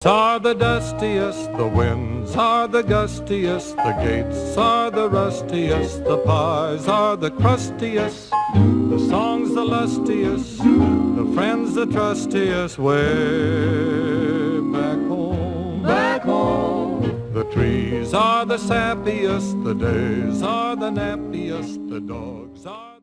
are the dustiest, the winds are the gustiest, the gates are the rustiest, the pies are the crustiest, the songs the lustiest, the friends the trustiest, way back home. Back home. The trees are the sappiest, the days are the nappiest, the dogs are...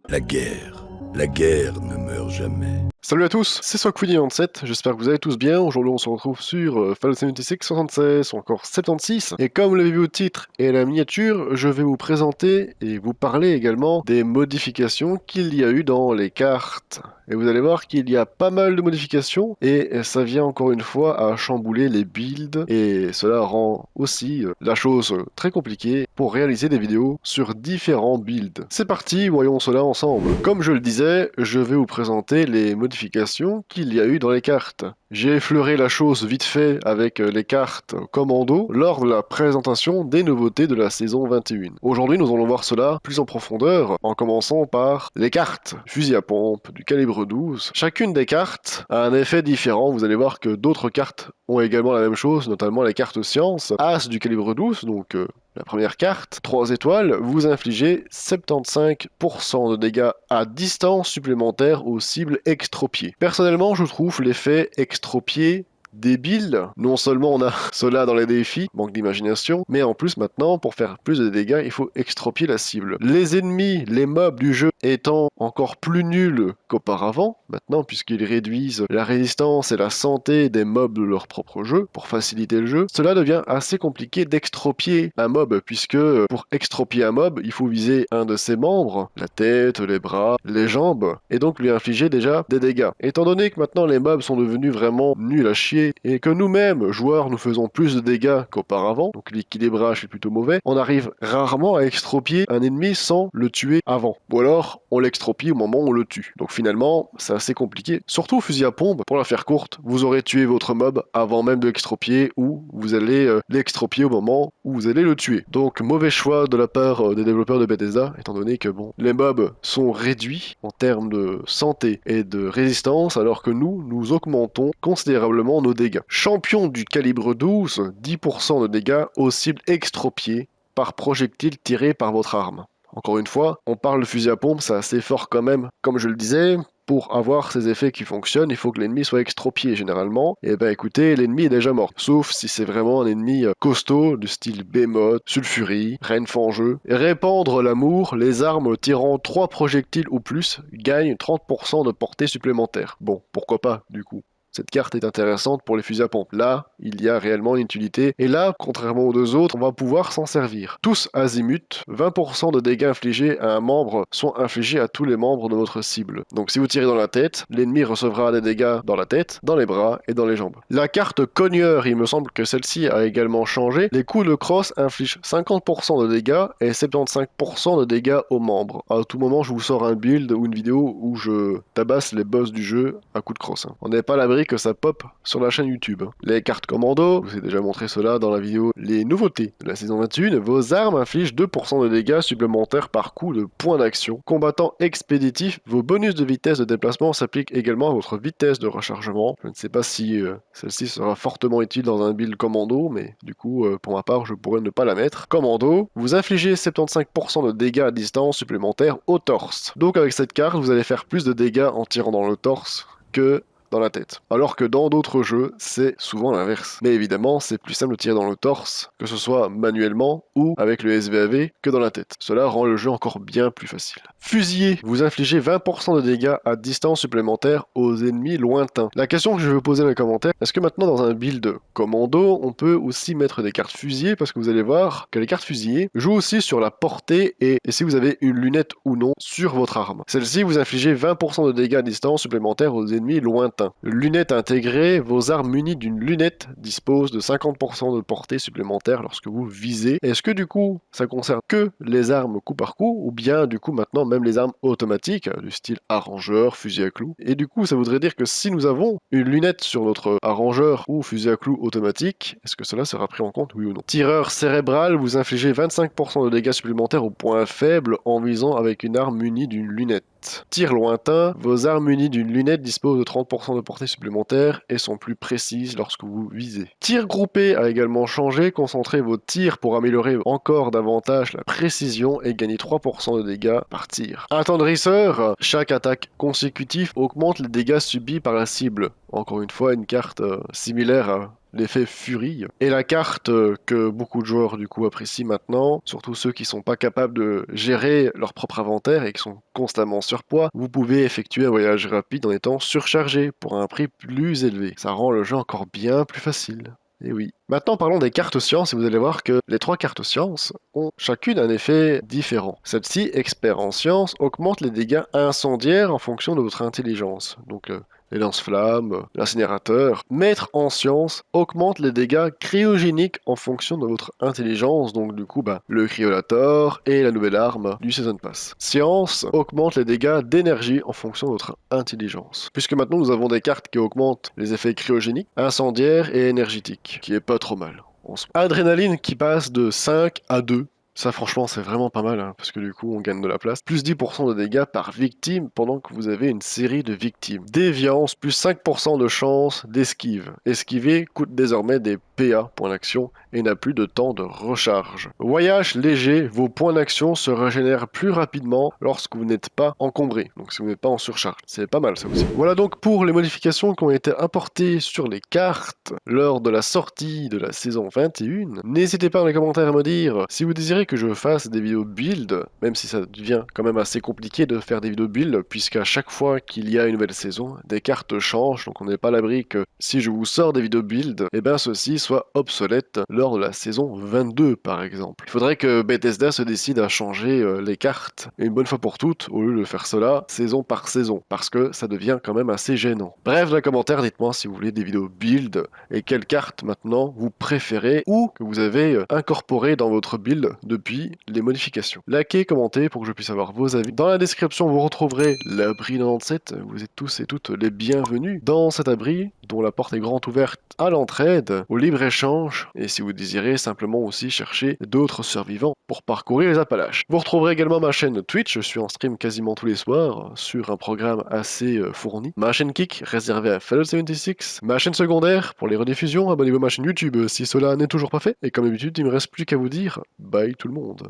La guerre ne meurt jamais. Salut à tous, c'est Sockwoody97, j'espère que vous allez tous bien. Aujourd'hui on se retrouve sur Fallout 76 76 ou encore 76. Et comme vous l'avez vu au titre et à la miniature, je vais vous présenter et vous parler également des modifications qu'il y a eu dans les cartes. Et vous allez voir qu'il y a pas mal de modifications et ça vient encore une fois à chambouler les builds et cela rend aussi la chose très compliquée pour réaliser des vidéos sur différents builds. C'est parti, voyons cela ensemble. Comme je le disais, je vais vous présenter les modifications qu'il y a eu dans les cartes. J'ai effleuré la chose vite fait avec les cartes commando lors de la présentation des nouveautés de la saison 21. Aujourd'hui, nous allons voir cela plus en profondeur en commençant par les cartes fusil à pompe du calibre 12. Chacune des cartes a un effet différent. Vous allez voir que d'autres cartes ont également la même chose, notamment les cartes science. As du calibre 12, donc la première carte, 3 étoiles, vous infligez 75% de dégâts à distance supplémentaire aux cibles extropiées. Personnellement, je trouve l'effet extropié débile. Non seulement on a cela dans les défis, manque d'imagination, mais en plus maintenant, pour faire plus de dégâts, il faut extropier la cible. Les ennemis, les mobs du jeu étant encore plus nuls qu'auparavant, maintenant, puisqu'ils réduisent la résistance et la santé des mobs de leur propre jeu, pour faciliter le jeu, cela devient assez compliqué d'extropier un mob, puisque pour extropier un mob, il faut viser un de ses membres, la tête, les bras, les jambes, et donc lui infliger déjà des dégâts. Étant donné que maintenant les mobs sont devenus vraiment nuls à chier, et que nous-mêmes, joueurs, nous faisons plus de dégâts qu'auparavant, donc l'équilibrage est plutôt mauvais, on arrive rarement à extropier un ennemi sans le tuer avant. Ou alors, on l'extropie au moment où on le tue. Donc finalement, c'est assez compliqué. Surtout au fusil à pompe, pour la faire courte, vous aurez tué votre mob avant même de l'extropier, ou vous allez l'extropier au moment où vous allez le tuer. Donc mauvais choix de la part des développeurs de Bethesda, étant donné que bon, les mobs sont réduits en termes de santé et de résistance, alors que nous augmentons considérablement nos dégâts. Champion du calibre 12, 10% de dégâts aux cibles extropiées par projectile tiré par votre arme. Encore une fois, on parle de fusil à pompe, c'est assez fort quand même. Comme je le disais, pour avoir ces effets qui fonctionnent, il faut que l'ennemi soit extropié généralement. Et ben écoutez, l'ennemi est déjà mort. Sauf si c'est vraiment un ennemi costaud, du style Behemoth, Sulfurie, Reine Fangeux. Et répandre l'amour, les armes tirant 3 projectiles ou plus gagnent 30% de portée supplémentaire. Bon, pourquoi pas du coup. Cette carte est intéressante pour les fusils à pompe. Là, il y a réellement une utilité. Et là, contrairement aux deux autres, on va pouvoir s'en servir. Tous azimut, 20% de dégâts infligés à un membre sont infligés à tous les membres de votre cible. Donc si vous tirez dans la tête, l'ennemi recevra des dégâts dans la tête, dans les bras et dans les jambes. La carte cogneur, il me semble que celle-ci a également changé. Les coups de crosse infligent 50% de dégâts et 75% de dégâts aux membres. À tout moment, je vous sors un build ou une vidéo où je tabasse les boss du jeu à coups de crosse. On n'est pas à l'abri que ça pop sur la chaîne YouTube. Les cartes commando, je vous ai déjà montré cela dans la vidéo les nouveautés de la saison 21, vos armes infligent 2% de dégâts supplémentaires par coup de point d'action. Combattant expéditif, vos bonus de vitesse de déplacement s'appliquent également à votre vitesse de rechargement. Je ne sais pas si celle-ci sera fortement utile dans un build commando, mais du coup, pour ma part, je pourrais ne pas la mettre. Commando, vous infligez 75% de dégâts à distance supplémentaires au torse. Donc avec cette carte, vous allez faire plus de dégâts en tirant dans le torse que dans la tête. Alors que dans d'autres jeux, c'est souvent l'inverse. Mais évidemment, c'est plus simple de tirer dans le torse, que ce soit manuellement ou avec le SVAV, que dans la tête. Cela rend le jeu encore bien plus facile. Fusiller, vous infligez 20% de dégâts à distance supplémentaire aux ennemis lointains. La question que je vais vous poser dans les commentaires, est-ce que maintenant dans un build commando, on peut aussi mettre des cartes fusillées, parce que vous allez voir que les cartes fusillées jouent aussi sur la portée et si vous avez une lunette ou non sur votre arme. Celle-ci, vous infligez 20% de dégâts à distance supplémentaires aux ennemis lointains. Lunette intégrée, vos armes munies d'une lunette disposent de 50% de portée supplémentaire lorsque vous visez. Est-ce que du coup, ça concerne que les armes coup par coup, ou bien du coup maintenant même les armes automatiques, du style arrangeur, fusil à clous? Et du coup, ça voudrait dire que si nous avons une lunette sur notre arrangeur ou fusil à clous automatique, est-ce que cela sera pris en compte, oui ou non? Tireur cérébral, vous infligez 25% de dégâts supplémentaires au point faible en visant avec une arme munie d'une lunette. 8. Tir lointain, vos armes munies d'une lunette disposent de 30% de portée supplémentaire et sont plus précises lorsque vous visez. Tir groupé a également changé, concentrez vos tirs pour améliorer encore davantage la précision et gagner 3% de dégâts par tir. Attendrisseur, chaque attaque consécutive augmente les dégâts subis par la cible. Encore une fois, une carte similaire à l'effet Furie. Et la carte que beaucoup de joueurs du coup apprécient maintenant, surtout ceux qui sont pas capables de gérer leur propre inventaire et qui sont constamment surpoids, vous pouvez effectuer un voyage rapide en étant surchargé pour un prix plus élevé. Ça rend le jeu encore bien plus facile. Et oui. Maintenant, parlons des cartes sciences et vous allez voir que les 3 cartes sciences ont chacune un effet différent. Celle-ci, expert en sciences, augmente les dégâts incendiaires en fonction de votre intelligence. Donc, les lance-flammes, l'incinérateur. Maître en sciences augmente les dégâts cryogéniques en fonction de votre intelligence, donc du coup, le cryolator et la nouvelle arme du Season Pass. Science augmente les dégâts d'énergie en fonction de votre intelligence. Puisque maintenant nous avons des cartes qui augmentent les effets cryogéniques, incendiaires et énergétiques, qui est pas trop mal. Adrénaline qui passe de 5 à 2. Ça franchement c'est vraiment pas mal, parce que du coup on gagne de la place. Plus 10% de dégâts par victime pendant que vous avez une série de victimes. Déviance, plus 5% de chance d'esquive. Esquiver coûte désormais des PA, points d'action, et n'a plus de temps de recharge. Voyage léger, vos points d'action se régénèrent plus rapidement lorsque vous n'êtes pas encombré, donc si vous n'êtes pas en surcharge. C'est pas mal ça aussi. Voilà donc pour les modifications qui ont été apportées sur les cartes lors de la sortie de la saison 21. N'hésitez pas dans les commentaires à me dire si vous désirez que je fasse des vidéos build, même si ça devient quand même assez compliqué de faire des vidéos build, puisqu'à chaque fois qu'il y a une nouvelle saison, des cartes changent, donc on n'est pas à l'abri que si je vous sors des vidéos build, et bien ceci soit obsolète lors de la saison 22 par exemple. Il faudrait que Bethesda se décide à changer les cartes une bonne fois pour toutes, au lieu de faire cela saison par saison, parce que ça devient quand même assez gênant. Bref, dans les commentaires, dites-moi si vous voulez des vidéos build, et quelles cartes maintenant vous préférez, ou que vous avez incorporé dans votre build depuis les modifications. Likez, commentez pour que je puisse avoir vos avis. Dans la description, vous retrouverez l'abri 97. Vous êtes tous et toutes les bienvenus dans cet abri, dont la porte est grande ouverte à l'entraide, au libre-échange, et si vous désirez simplement aussi chercher d'autres survivants pour parcourir les Appalaches. Vous retrouverez également ma chaîne Twitch, je suis en stream quasiment tous les soirs, sur un programme assez fourni. Ma chaîne Kick, réservée à Fallout 76. Ma chaîne secondaire, pour les rediffusions, abonnez-vous à ma chaîne YouTube si cela n'est toujours pas fait. Et comme d'habitude, il me reste plus qu'à vous dire, bye tout le monde.